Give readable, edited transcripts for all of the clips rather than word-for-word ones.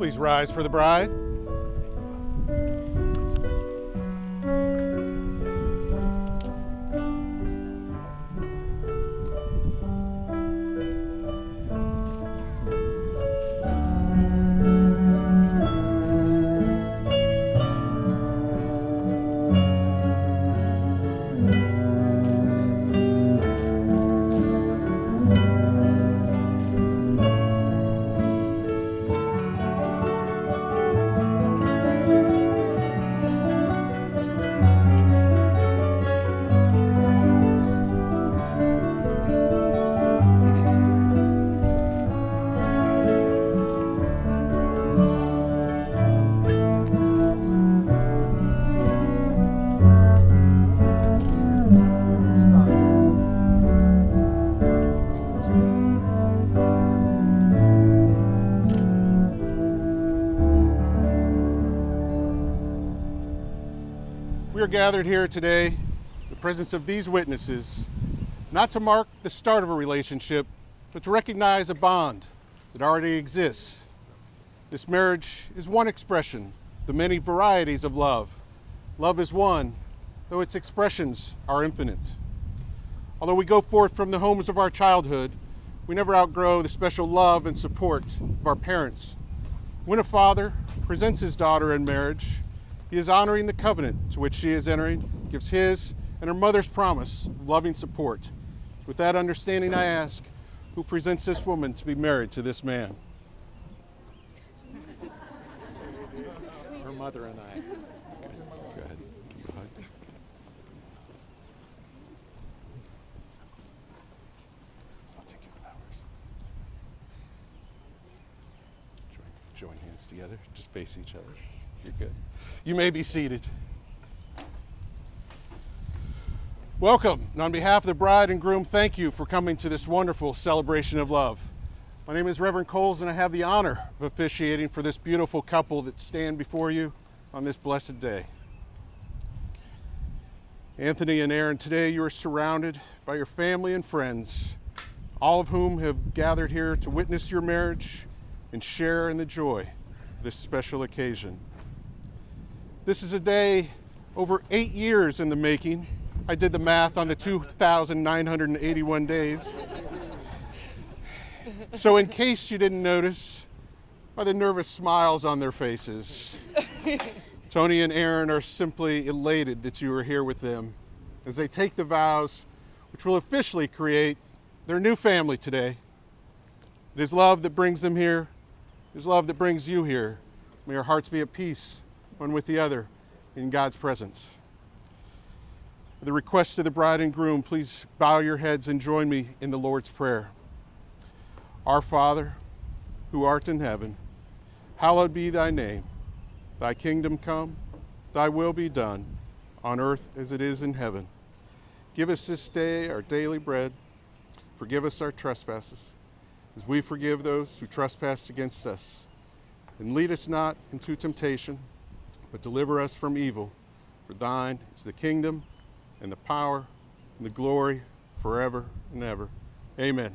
Please rise for the bride. We are gathered here today in the presence of these witnesses, not to mark the start of a relationship, but to recognize a bond that already exists. This marriage is one expression, the many varieties of love. Love is one, though its expressions are infinite. Although we go forth from the homes of our childhood, we never outgrow the special love and support of our parents. When a father presents his daughter in marriage, he is honoring the covenant to which she is entering, gives his and her mother's promise of loving support. With that understanding, I ask, who presents this woman to be married to this man? Her mother and I. Go ahead. Keep it high. I'll take your flowers. Join hands together. Just face each other. You're good. You may be seated. Welcome, and on behalf of the bride and groom, thank you for coming to this wonderful celebration of love. My name is Reverend Coles, and I have the honor of officiating for this beautiful couple that stand before you on this blessed day. Anthony and Erin, today you are surrounded by your family and friends, all of whom have gathered here to witness your marriage and share in the joy of this special occasion. This is a day over 8 years in the making. I did the math on the 2,981 days. So in case you didn't notice, by the nervous smiles on their faces, Tony and Erin are simply elated that you are here with them as they take the vows which will officially create their new family today. It is love that brings them here. It is love that brings you here. May our hearts be at peace one with the other in God's presence. At the request of the bride and groom, please bow your heads and join me in the Lord's Prayer. Our Father, who art in heaven, hallowed be thy name. Thy kingdom come, thy will be done, on earth as it is in heaven. Give us this day our daily bread. Forgive us our trespasses, as we forgive those who trespass against us. And lead us not into temptation, but deliver us from evil. For thine is the kingdom, and the power, and the glory, forever and ever. Amen.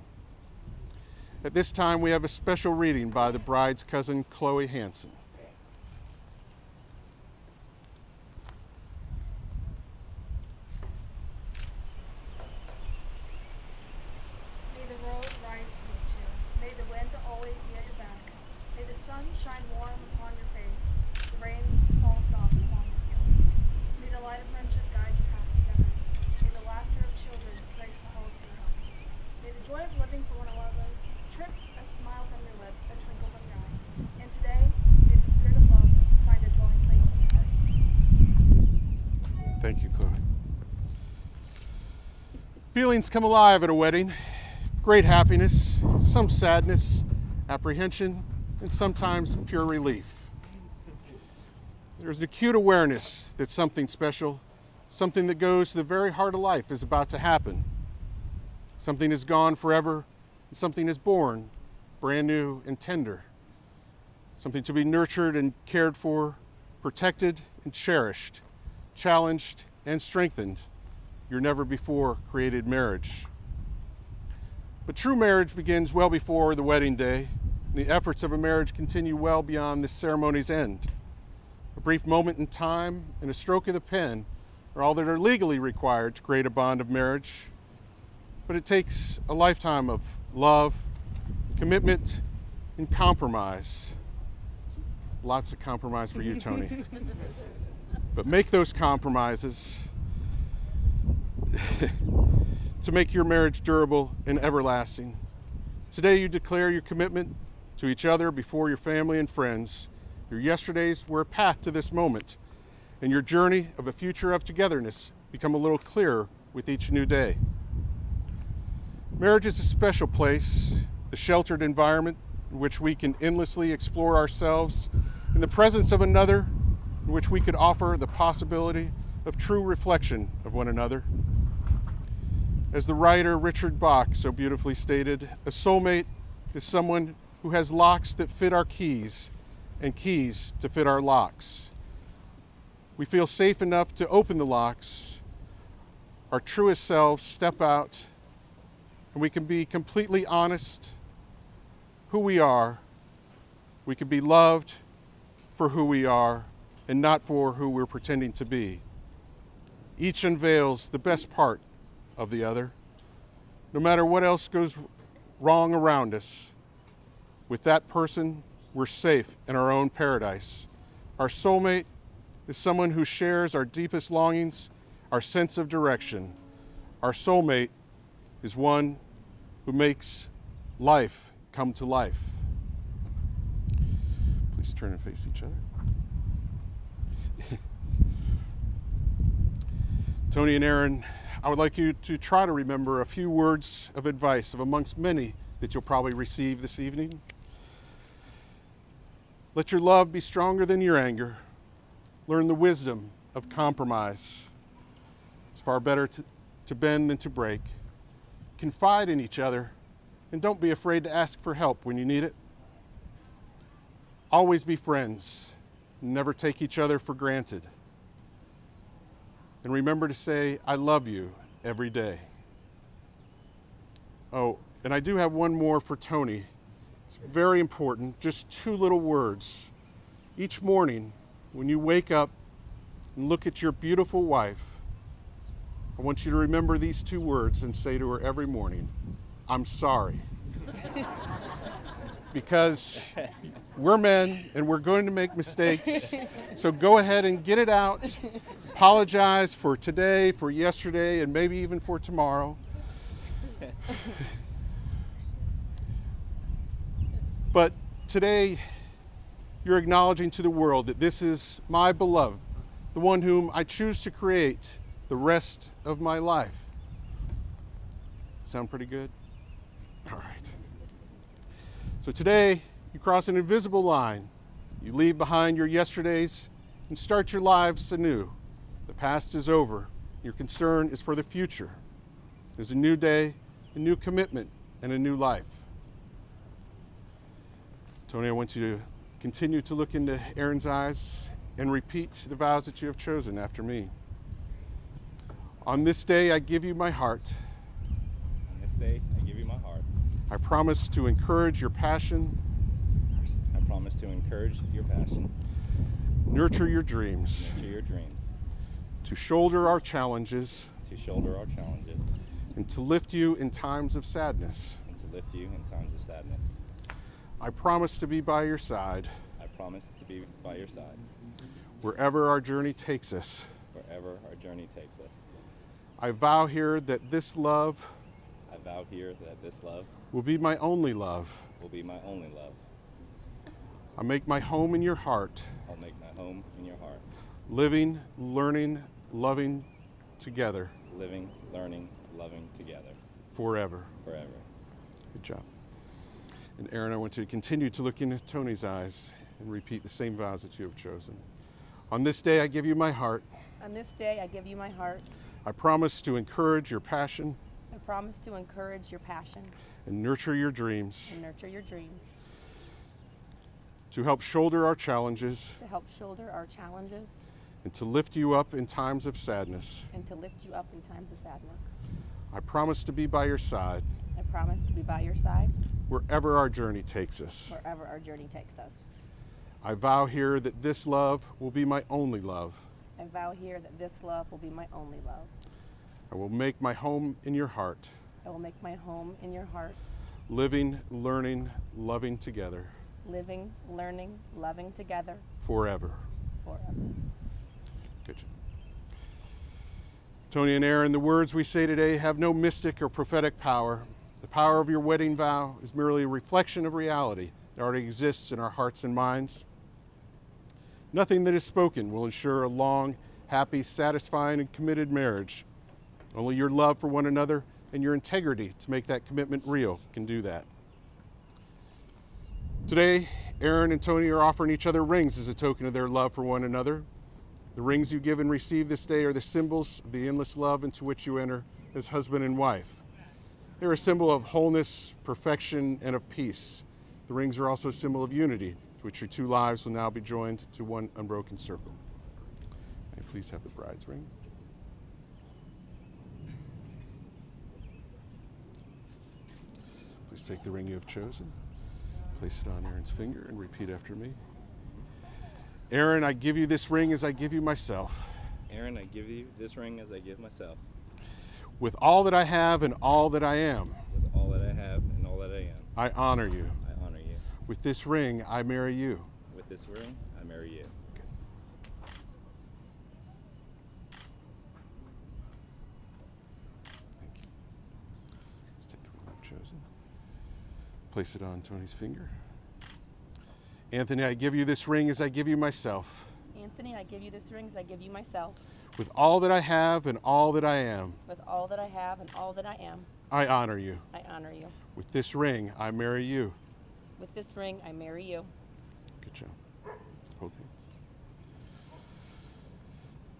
At this time, we have a special reading by the bride's cousin, Chloe Hansen. May the road rise to meet you. May the wind always be at your back. May the sun shine warm upon your face. The rain fall soft upon your fields. May the light of friendship guide your paths together. May the laughter of children grace the halls of your home. May the joy of living for one another trip a smile from your lip, a twinkle in your eye. And today, may the spirit of love find a dwelling place in your hearts. Thank you, Chloe. Feelings come alive at a wedding. Great happiness, some sadness, apprehension, and sometimes pure relief. There's an acute awareness that something special, something that goes to the very heart of life is about to happen. Something is gone forever, and something is born, brand new and tender. Something to be nurtured and cared for, protected and cherished, challenged and strengthened. Your never before created marriage. But true marriage begins well before the wedding day, The efforts of a marriage continue well beyond this ceremony's end. A brief moment in time and a stroke of the pen are all that are legally required to create a bond of marriage. But it takes a lifetime of love, commitment, and compromise. Lots of compromise for you, Tony. But make those compromises to make your marriage durable and everlasting. Today you declare your commitment to each other before your family and friends. Your yesterdays were a path to this moment, and your journey of a future of togetherness become a little clearer with each new day. Marriage is a special place, the sheltered environment in which we can endlessly explore ourselves in the presence of another, in which we could offer the possibility of true reflection of one another. As the writer Richard Bach so beautifully stated, a soulmate is someone who has locks that fit our keys and keys to fit our locks. We feel safe enough to open the locks, our truest selves step out, and we can be completely honest who we are. We can be loved for who we are and not for who we're pretending to be. Each unveils the best part of the other. No matter what else goes wrong around us, with that person, we're safe in our own paradise. Our soulmate is someone who shares our deepest longings, our sense of direction. Our soulmate is one who makes life come to life. Please turn and face each other. Tony and Erin, I would like you to try to remember a few words of advice of amongst many that you'll probably receive this evening. Let your love be stronger than your anger. Learn the wisdom of compromise. It's far better to bend than to break. Confide in each other, and don't be afraid to ask for help when you need it. Always be friends. Never take each other for granted. And remember to say, I love you every day. Oh, and I do have one more for Tony. It's very important, just 2 little words. Each morning, when you wake up and look at your beautiful wife, I want you to remember these 2 words and say to her every morning, I'm sorry. Because we're men and we're going to make mistakes. So go ahead and get it out. Apologize for today, for yesterday, and maybe even for tomorrow. But today, you're acknowledging to the world that this is my beloved, the one whom I choose to create the rest of my life. Sound pretty good? All right. So today, you cross an invisible line. You leave behind your yesterdays and start your lives anew. The past is over. Your concern is for the future. There's a new day, a new commitment, and a new life. Tony, I want you to continue to look into Erin's eyes and repeat the vows that you have chosen after me. On this day, I give you my heart. On this day, I give you my heart. I promise to encourage your passion. I promise to encourage your passion. Nurture your dreams. Nurture your dreams. To shoulder our challenges. To shoulder our challenges. And to lift you in times of sadness. And to lift you in times of sadness. I promise to be by your side. I promise to be by your side. Wherever our journey takes us. Wherever our journey takes us. I vow here that this love. I vow here that this love. Will be my only love. Will be my only love. I make my home in your heart. I'll make my home in your heart. Living, learning, loving together. Living, learning, loving together. Forever. Forever. Good job. And Erin, I want you to continue to look into Tony's eyes and repeat the same vows that you have chosen. On this day, I give you my heart. On this day, I give you my heart. I promise to encourage your passion. I promise to encourage your passion And nurture your dreams. and nurture your dreams. To help shoulder our challenges. To help shoulder our challenges And to lift you up in times of sadness. and to lift you up in times of sadness. I promise to be by your side. I promise to be by your side wherever our journey takes us. wherever our journey takes us. I vow here that this love will be my only love. I vow here that this love will be my only love. I will make my home in your heart, I will make my home in your heart, living, learning, loving together living, learning, loving together forever. forever. Good job. Tony and Erin, the words we say today have no mystic or prophetic power. The power of your wedding vow is merely a reflection of reality that already exists in our hearts and minds. Nothing that is spoken will ensure a long, happy, satisfying, and committed marriage. Only your love for one another and your integrity to make that commitment real can do that. Today, Erin and Tony are offering each other rings as a token of their love for one another. The rings you give and receive this day are the symbols of the endless love into which you enter as husband and wife. They're a symbol of wholeness, perfection, and of peace. The rings are also a symbol of unity, to which your two lives will now be joined to one unbroken circle. May I please have the bride's ring? Please take the ring you have chosen, place it on Erin's finger, and repeat after me. Erin, I give you this ring as I give you myself. Erin, I give you this ring as I give myself. With all that I have and all that I am, With all that I have and all that I am, I honor you. I honor you. With this ring, I marry you. With this ring, I marry you. Thank you. Let's take the ring I've chosen. Place it on Tony's finger. Anthony, I give you this ring as I give you myself. Anthony, I give you this ring as I give you myself. With all that I have and all that I am, With all that I have and all that I am, I honor you. I honor you. With this ring, I marry you. With this ring, I marry you. Good job. Hold hands.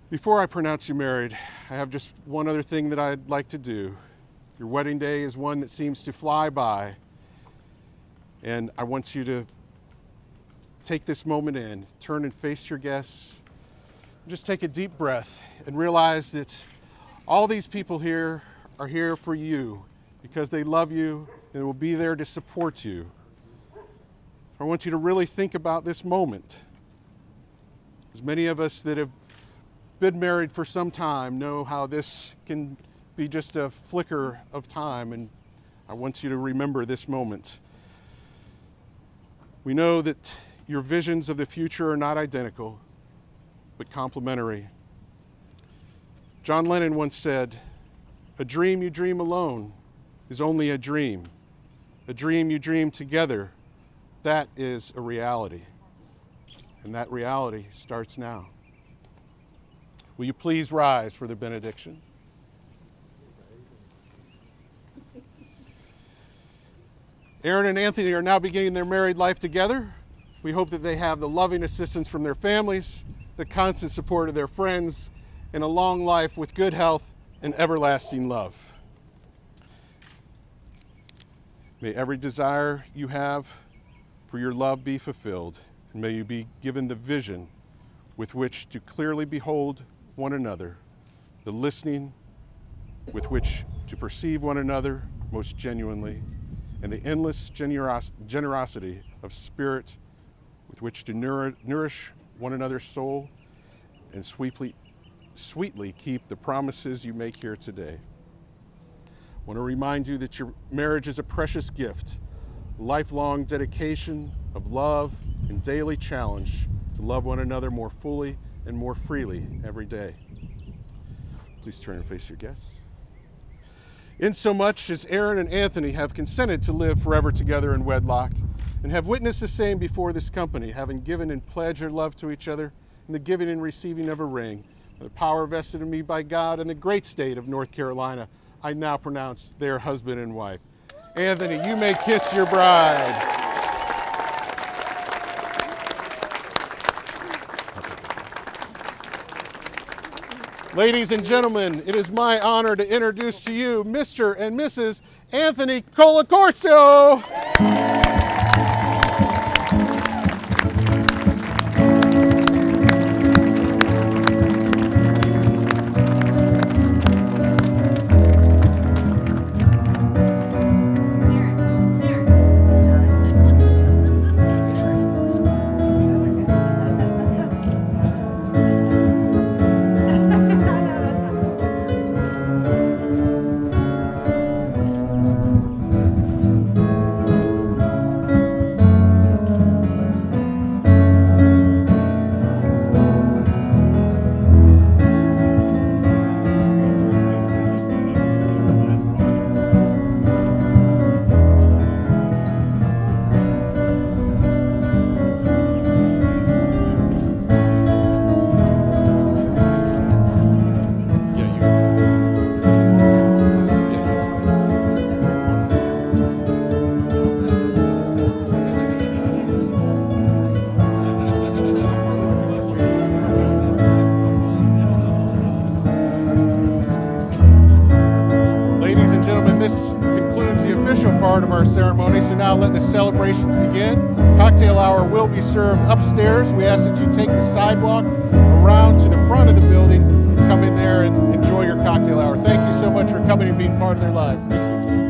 Before I pronounce you married, I have just one other thing that I'd like to do. Your wedding day is one that seems to fly by, and I want you to take this moment in, turn and face your guests, just take a deep breath and realize that all these people here are here for you because they love you and will be there to support you. I want you to really think about this moment. As many of us that have been married for some time know how this can be just a flicker of time, and I want you to remember this moment. We know that your visions of the future are not identical, but complementary. John Lennon once said, "A dream you dream alone is only a dream. A dream you dream together, that is a reality." And that reality starts now. Will you please rise for the benediction? Erin and Anthony are now beginning their married life together. We hope that they have the loving assistance from their families, the constant support of their friends, and a long life with good health and everlasting love. May every desire you have for your love be fulfilled, and may you be given the vision with which to clearly behold one another, the listening with which to perceive one another most genuinely, and the endless generosity of spirit with which to nourish one another's soul and sweetly keep the promises you make here today. I want to remind you that your marriage is a precious gift, lifelong dedication of love and daily challenge to love one another more fully and more freely every day. Please turn and face your guests. Insomuch as Erin and Anthony have consented to live forever together in wedlock and have witnessed the same before this company, having given and pledged their love to each other in the giving and receiving of a ring, the power vested in me by God in the great state of North Carolina, I now pronounce their husband and wife. Anthony, you may kiss your bride. Ladies and gentlemen, it is my honor to introduce to you Mr. and Mrs. Anthony Colacorso. part of our ceremony. So now let the celebrations begin. Cocktail hour will be served upstairs. We ask that you take the sidewalk around to the front of the building and come in there and enjoy your cocktail hour. Thank you so much for coming and being part of their lives. Thank you.